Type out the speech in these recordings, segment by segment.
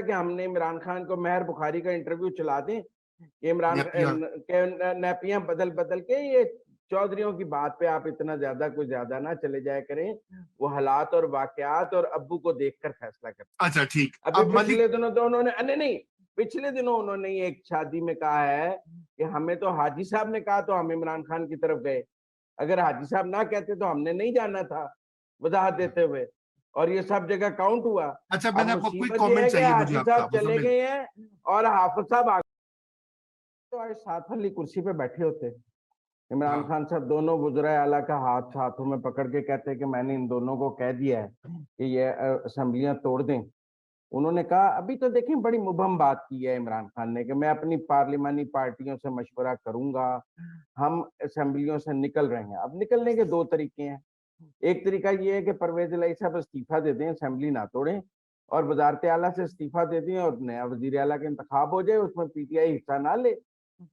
تھا کہ ہم نے عمران خان کو مہر بخاری کا انٹرویو چلا دیں کہ عمران کے نیپیاں بدل بدل کے یہ چودھریوں کی بات پہ آپ اتنا زیادہ کوئی زیادہ نہ چلے جایا کریں، وہ حالات اور واقعات اور ابو کو دیکھ کر فیصلہ کریں۔ اچھا ٹھیک، ابھی پچھلے دنوں تو انہوں نے نہیں پچھلے دنوں انہوں نے ایک شادی میں کہا ہے کہ ہمیں تو حاجی صاحب نے کہا تو ہم عمران خان کی طرف گئے، اگر حاجی صاحب نہ کہتے تو ہم نے نہیں جانا تھا، وضاحت دیتے ہوئے، اور یہ سب جگہ کاؤنٹ ہوا۔ اچھا اب مصیبت یہ ہے کہ حاجی صاحب چلے گئے ہیں اور حافظ صاحب تو آج ساتھ والی کرسی پہ بیٹھے ہوتے، عمران خان صاحب دونوں وزرائے اعلیٰ کا ہاتھوں میں پکڑ کے کہتے کہ میں نے ان دونوں کو کہہ دیا ہے کہ یہ اسمبلیاں توڑ دیں۔ انہوں نے کہا ابھی تو دیکھیں بڑی مبہم بات کی ہے عمران خان نے کہ میں اپنی پارلیمانی پارٹیوں سے مشورہ کروں گا، ہم اسمبلیوں سے نکل رہے ہیں۔ اب نکلنے کے دو طریقے ہیں، ایک طریقہ یہ ہے کہ پرویز الہی صاحب استعفیٰ دے دیں، اسمبلی نہ توڑیں اور وزارت اعلیٰ سے استعفیٰ دے دیں اور نیا وزیر اعلیٰ کا انتخاب ہو جائے، اس میں پی ٹی آئی حصہ نہ لے،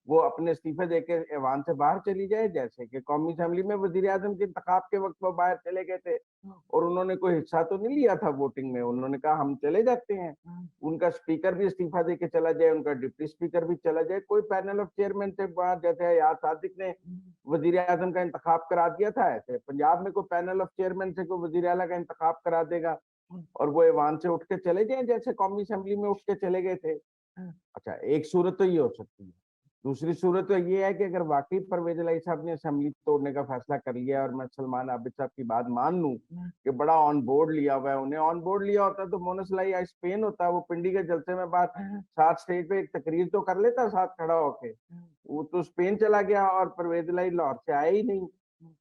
وہ اپنے استعفے دے کے ایوان سے باہر چلی جائے، جیسے کہ قومی اسمبلی میں وزیر اعظم کے انتخاب کے وقت وہ باہر چلے گئے تھے اور انہوں نے کوئی حصہ تو نہیں لیا تھا ووٹنگ میں، انہوں نے کہا ہم چلے جاتے ہیں، ان کا اسپیکر بھی استعفیٰ دے کے چلا جائے، ان کا ڈپٹی اسپیکر بھی چلا جائے، کوئی پینل آف چیئرمین سے جیسے حیات صادق نے وزیر اعظم کا انتخاب کرا دیا تھا، ایسے پنجاب میں کوئی پینل آف چیئرمین سے کوئی وزیر اعلیٰ کا انتخاب کرا دے گا اور وہ ایوان سے اٹھ کے چلے جائیں جیسے قومی اسمبلی میں اٹھ کے چلے گئے تھے۔ اچھا ایک صورت تو یہ ہو سکتی ہے، دوسری صورت تو یہ ہے کہ اگر واقعی پرویز الہی صاحب نے اسمبلی توڑنے کا فیصلہ کر لیا اور میں سلمان عابد صاحب کی بات مان لوں کہ بڑا آن بورڈ لیا ہوا ہے، انہیں آن بورڈ لیا ہوتا تو مونس الہی آج اسپین ہوتا، وہ پنڈی کے جلسے میں بات ساتھ اسٹیج پہ ایک تقریر تو کر لیتا ساتھ کھڑا ہو کے، وہ تو اسپین چلا گیا اور پرویز الہی لاہور سے آئے ہی نہیں۔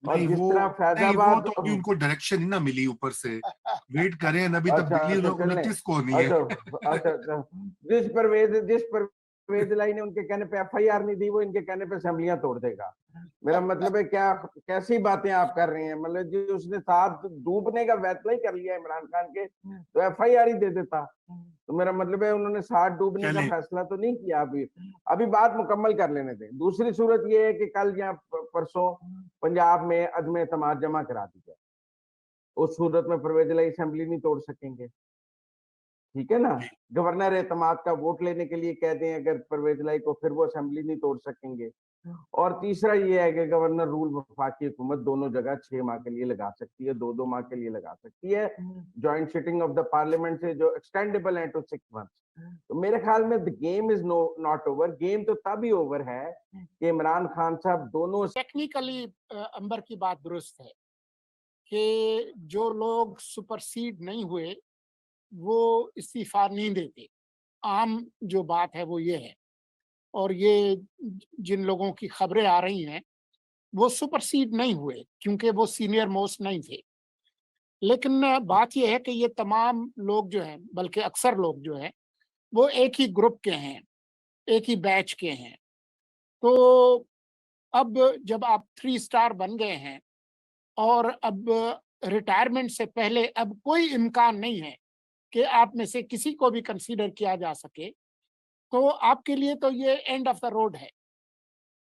اور جس طرح فیض آباد ان کو ڈائریکشن ہی نہ ملی اوپر سے، ویٹ کریں ابھی تبدیلی 29 کو ہونی ہے۔ اچھا جس پرویز الہی نے ان کے کہنے پہ ایف آئی آر نہیں دی وہ ان کے کہنے پہ اسمبلیاں توڑ دے گا، میرا مطلب ہے کیا کیسی باتیں آپ کر رہے ہیں، مطلب جو اس نے ساتھ ڈوبنے کا فیصلہ ہی کر لیا عمران خان کے تو ایف آئی آر ہی دے دیتا، تو میرا مطلب ہے انہوں نے ساتھ ڈوبنے کا فیصلہ تو نہیں کیا، ابھی بات مکمل کر لینے دیں۔ دوسری صورت یہ ہے کہ کل یا پرسوں پنجاب میں عدم اعتماد جمع کرا دی جائے، اس صورت میں پرویز الہی اسمبلی نہیں توڑ سکیں گے، ٹھیک ہے نا، گورنر اعتماد کا ووٹ لینے کے لیے کہہ دیں اگر پرویز الہی کو، پھر وہ اسمبلی نہیں توڑ سکیں گے۔ اور تیسرا یہ ہے کہ گورنر رول وفاقی حکومت دونوں جگہ 6 ماہ کے لیے لگا سکتی ہے، 2 ماہ کے لیے لگا سکتی ہے، joint sitting of the parliament سے جو ایکسٹینڈیبل ہے ٹو 6 months۔ تو میرے خیال میں the game is not over، game تو تب ہی اوور ہے کہ عمران خان صاحب دونوں ٹیکنیکلی امبر کی بات درست ہے کہ جو لوگ سپرسیڈ نہیں ہوئے وہ استعفیٰ نہیں دیتے، عام جو بات ہے وہ یہ ہے، اور یہ جن لوگوں کی خبریں آ رہی ہیں وہ سپرسیڈ نہیں ہوئے کیونکہ وہ سینئر موسٹ نہیں تھے، لیکن بات یہ ہے کہ یہ تمام لوگ جو ہیں، بلکہ اکثر لوگ جو ہیں وہ ایک ہی گروپ کے ہیں، ایک ہی بیچ کے ہیں، تو اب جب آپ 3 اسٹار بن گئے ہیں اور اب ریٹائرمنٹ سے پہلے اب کوئی امکان نہیں ہے کہ آپ میں سے کسی کو بھی کنسیڈر کیا جا سکے، تو آپ کے لیے تو یہ اینڈ آف دا روڈ ہے،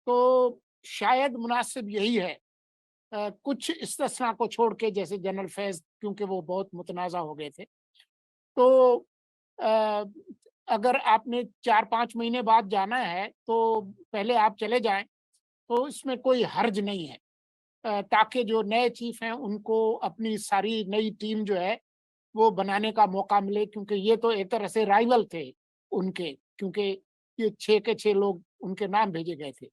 تو شاید مناسب یہی ہے، کچھ استثناء کو چھوڑ کے، جیسے جنرل فیض کیونکہ وہ بہت متنازع ہو گئے تھے، تو اگر آپ نے 4-5 مہینے بعد جانا ہے تو پہلے آپ چلے جائیں، تو اس میں کوئی حرج نہیں ہے، تاکہ جو نئے چیف ہیں ان کو اپنی ساری نئی ٹیم جو ہے وہ بنانے کا موقع ملے، کیونکہ یہ تو ایک طرح سے رائیول تھے ان کے، کیونکہ یہ 6 کے 6 لوگ ان کے نام بھیجے گئے تھے،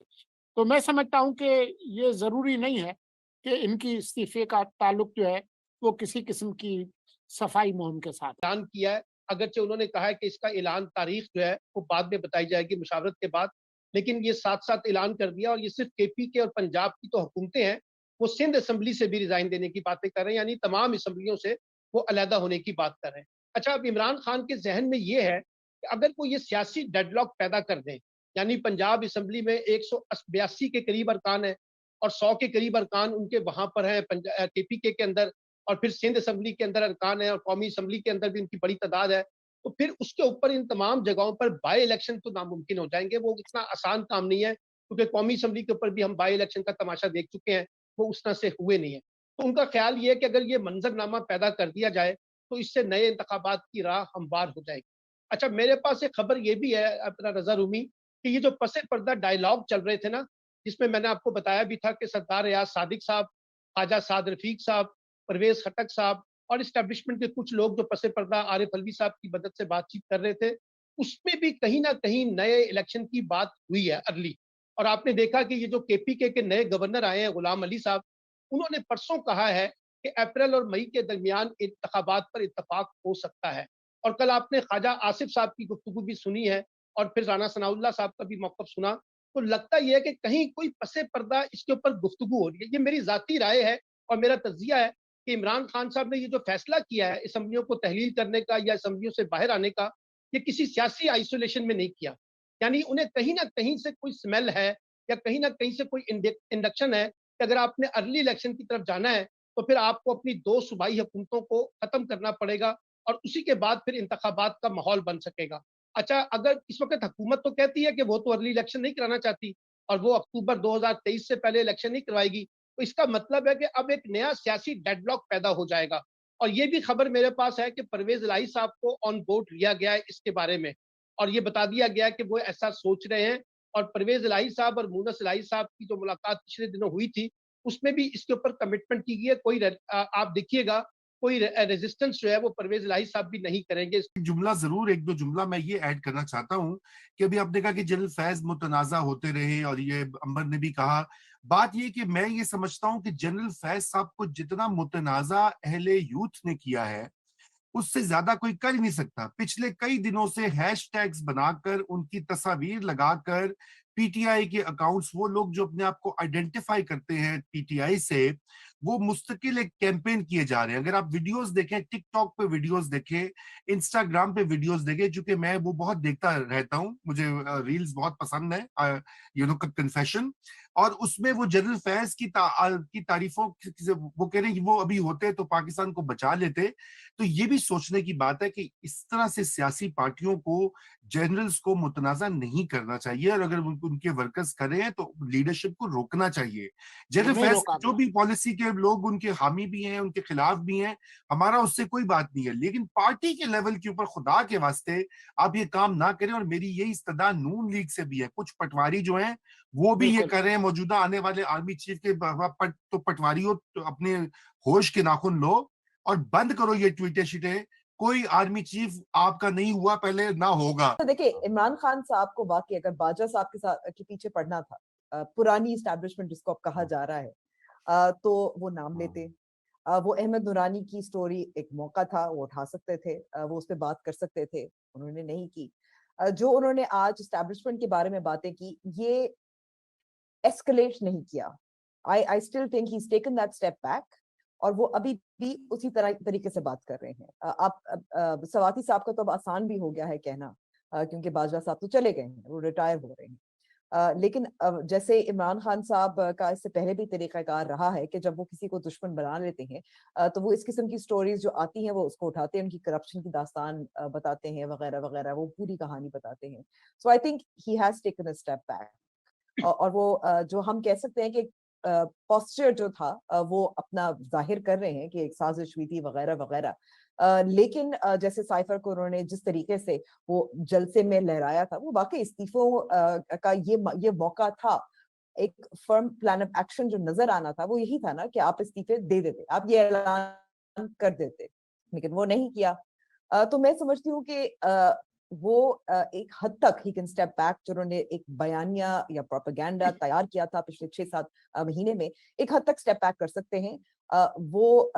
تو میں سمجھتا ہوں کہ یہ ضروری نہیں ہے کہ ان کی استعفے کا تعلق جو ہے وہ کسی قسم کی صفائی مہم کے ساتھ اعلان کیا ہے، اگرچہ انہوں نے کہا ہے کہ اس کا اعلان تاریخ جو ہے وہ بعد میں بتائی جائے گی مشاورت کے بعد، لیکن یہ ساتھ ساتھ اعلان کر دیا، اور یہ صرف کے پی کے اور پنجاب کی تو حکومتیں ہیں، وہ سندھ اسمبلی سے بھی ریزائن دینے کی باتیں کر رہے ہیں، یعنی تمام اسمبلیوں سے وہ علیحدہ ہونے کی بات کر رہے ہیں۔ اچھا، اب عمران خان کے ذہن میں یہ ہے کہ اگر وہ یہ سیاسی ڈیڈ لاک پیدا کر دیں، یعنی پنجاب اسمبلی میں 182 کے قریب ارکان ہیں اور 100 کے قریب ارکان ان کے وہاں پر ہیں کے پی کے اندر، اور پھر سندھ اسمبلی کے اندر ارکان ہیں اور قومی اسمبلی کے اندر بھی ان کی بڑی تعداد ہے، تو پھر اس کے اوپر ان تمام جگہوں پر بائی الیکشن تو ناممکن ہو جائیں گے، وہ اتنا آسان کام نہیں ہے، کیونکہ قومی اسمبلی کے اوپر بھی ہم بائی الیکشن کا تماشا دیکھ چکے ہیں، وہ اس طرح سے ہوئے نہیں ہیں، تو ان کا خیال یہ ہے کہ اگر یہ منظر نامہ پیدا کر دیا جائے تو اس سے نئے انتخابات کی راہ ہموار ہو جائے گی۔ अच्छा, मेरे पास एक खबर ये भी है अपना रजा रूमी, कि ये जो पसे पर्दा डायलॉग चल रहे थे ना, जिसमें मैंने आपको बताया भी था कि सरदार रियाज सादिक साहब, ख्वाजा साद रफीक साहब, परवेज खटक साहब और इस्टेब्लिशमेंट के कुछ लोग जो पसे पर्दा आरिफ अलवी साहब की मदद से बातचीत कर रहे थे, उसमें भी कहीं ना कहीं नए इलेक्शन की बात हुई है अर्ली। और आपने देखा कि ये जो केपीके के नए गवर्नर आए हैं गुलाम अली साहब, उन्होंने परसों कहा है कि अप्रैल और मई के दरमियान इंतखाबात पर इत्तफाक हो सकता है। और कल आपने ख्वाजा आसिफ साहब की गुफ्तगू भी सुनी है और फिर राना सनाउल्लाह साहब का भी मौक़िफ़ सुना, तो लगता ये है कि कहीं कोई पसे पर्दा इसके ऊपर गुफ्तगू हो रही है। ये मेरी ज़ाती राय है और मेरा तज्ज़िया है कि इमरान खान साहब ने ये जो फैसला किया है असम्बलियों को तहलील करने का या असम्बलियों से बाहर आने का, ये किसी सियासी आइसोलेशन में नहीं किया। यानी उन्हें कहीं न कहीं से कोई स्मेल है या कहीं न कहीं से कोई इंडक्शन है कि अगर आपने अर्ली इलेक्शन की तरफ जाना है, तो फिर आपको अपनी 2 सूबाई हुकूमतों को ख़त्म करना पड़ेगा और उसी के बाद फिर इंतखाबात का माहौल बन सकेगा। अच्छा, अगर इस वक़्त हुकूमत तो कहती है कि वो तो अर्ली इलेक्शन नहीं कराना चाहती और वो अक्टूबर 2023 से पहले इलेक्शन नहीं करवाएगी, तो इसका मतलब है कि अब एक नया सियासी डेडलॉक पैदा हो जाएगा। और ये भी खबर मेरे पास है कि परवेज़ इलाही साहब को ऑन बोर्ड लिया गया है इसके बारे में और ये बता दिया गया है कि वो ऐसा सोच रहे हैं। और परवेज़ इलाही साहब और मुनस इलाही साहब की जो मुलाकात पिछले दिनों हुई थी, उसमें भी इसके ऊपर कमिटमेंट की गई है। आप देखिएगा, कोई रेजिस्टेंस जो है वो परवेज इलाही साहब भी नहीं करेंगे। जुमला जरूर, एक दो जुमला मैं ये ऐड करना चाहता हूँ कि अभी आपने कहा कि जनरल फैज मुतनाज़ा होते रहे और ये अंबर ने भी कहा, बात ये कि मैं ये समझता हूँ कि जनरल फैज साहब को जितना मुतनाज़ा अहले यूथ ने किया है उससे ज्यादा कोई कर ही नहीं सकता। पिछले कई दिनों से हैशटैग्स बनाकर उनकी तस्वीर लगाकर पीटीआई के अकाउंट्स, वो लोग जो अपने आप को आइडेंटिफाई करते हैं पीटीआई से, वो मुस्तकिल एक कैंपेन किए जा रहे हैं। अगर आप वीडियोस देखें, टिकटॉक पे वीडियोस देखें, इंस्टाग्राम पे वीडियोस देखें, चूंकि मैं वो बहुत देखता रहता हूं, मुझे रील्स बहुत पसंद है, यू नो कन्फेशन, और उसमें वो जनरल फैज की तारीफों वो कह रहे हैं कि वो अभी होते तो पाकिस्तान को बचा लेते। तो ये भी सोचने की बात है कि इस तरह से सियासी पार्टियों को, जनरल्स को मुतनाज़ा नहीं करना चाहिए, और अगर उनके वर्कर्स करें हैं तो लीडरशिप को रोकना चाहिए। जनरल नहीं फैज रोका जो गया। भी पॉलिसी के लोग उनके हामी भी हैं, उनके खिलाफ भी हैं, हमारा उससे कोई बात नहीं है, लेकिन पार्टी के लेवल के ऊपर खुदा के वास्ते आप ये काम ना करें। और मेरी यही इस्तदा नून लीग से भी है, कुछ पटवारी जो हैं वो भी ये बिल्कुल कर रहे हैं, मौजूदा आने वाले आर्मी चीफ के तो पटवारियों तो अपने होश के नाखून लो और बंद करो ये ट्वीटे शीटे। कोई आर्मी चीफ आपका नहीं हुआ, पहले ना होगा। तो देखिए, इमरान खान साहब को वाकई अगर बाजवा साहब के पीछे पड़ना था, पुरानी इस्टेब्लिशमेंट जिसको अब कहा जा रहा है, तो वो नाम लेते। वो अहमद नूरानी की स्टोरी एक मौका था, वो उठा सकते थे, वो उस पर बात कर सकते थे, उन्होंने नहीं की। जो उन्होंने आज इस्टेब्लिशमेंट के बारे में बातें की, ये एस्केलेट नहीं किया। I still think he is taken that step back, और वो अभी भी उसी तरीके से बात कर रहे हैं। आप सवाती साहब का तो अब आसान भी हो गया है कहना, क्योंकि बाजवा साहब तो चले गए हैं, वो रिटायर हो रहे हैं। लेकिन जैसे इमरान खान साहब का इससे पहले भी तरीकाकार रहा है कि जब वो किसी को दुश्मन बना लेते हैं, तो वो इस किस्म की स्टोरीज जो आती हैं वो उसको उठाते हैं, उनकी करप्शन की दास्तान बताते हैं वगैरह वगैरह, वो पूरी कहानी बताते हैं। So I think he has taken a step back, और वो जो हम कह सकते हैं कि पोस्चर जो था वो अपना जाहिर कर रहे हैं कि एक साजिश हुई थी वगैरह वगैरह। लेकिन जैसे साइफर को उन्होंने जिस तरीके से वो जलसे में लहराया था, वो वाकई इस्तीफों का ये मौका था। एक फर्म प्लान ऑफ एक्शन जो नजर आना था वो यही था ना कि आप इस्तीफे दे देते, आप ये ऐलान कर देते, लेकिन वो नहीं किया। तो मैं समझती हूँ कि वो एक हद तक ही कैन स्टेप बैक। जो उन्होंने एक बयानिया या प्रोपेगेंडा तैयार किया था पिछले 6-7 महीने में, एक हद तक स्टेप बैक कर सकते हैं वो,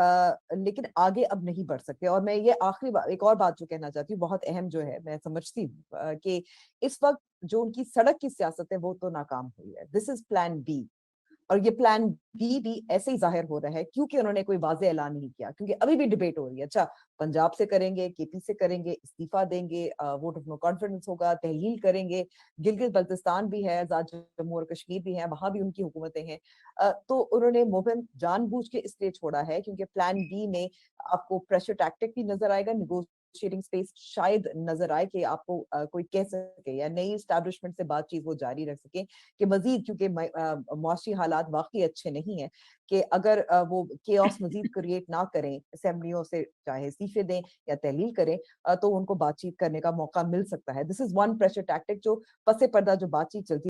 लेकिन आगे अब नहीं बढ़ सकते। और मैं ये आखिरी एक और बात जो कहना चाहती हूँ, बहुत अहम जो है, मैं समझती हूँ कि इस वक्त जो उनकी सड़क की सियासत है वो तो नाकाम हुई है। दिस इज प्लान बी, और ये प्लान बी भी ऐसे ही जाहिर हो रहा है क्योंकि उन्होंने कोई वाज़े ऐलान नहीं किया, क्योंकि अभी भी डिबेट हो रही है। अच्छा, पंजाब से करेंगे, केपी से करेंगे, इस्तीफा देंगे, वोट ऑफ नो कॉन्फिडेंस होगा, तहलील करेंगे, गिलगित बल्तिस्तान भी है, आजाद जम्मू और कश्मीर भी है, वहां भी उनकी हुकूमतें हैं। तो उन्होंने मोहन जानबूझ के इसलिए छोड़ा है क्योंकि प्लान बी में आपको प्रेशर टैक्टिक भी नजर आएगा, نیگوشیٹنگ स्पेस शायद नजर आए कि आपको कोई कह सके या नई एस्टैब्लिशमेंट से बातचीत वो जारी रख सके कि मजीद, क्योंकि मुआशी हालात वाकई अच्छे नहीं है, कि अगर वो केओस मजीद क्रिएट ना करें, असेंबलियों से चाहे इस्तीफे दें या तहलील करें, तो उनको बातचीत करने का मौका मिल सकता है. This is one pressure tactic जो पसे पर्दा जो बातचीत चलती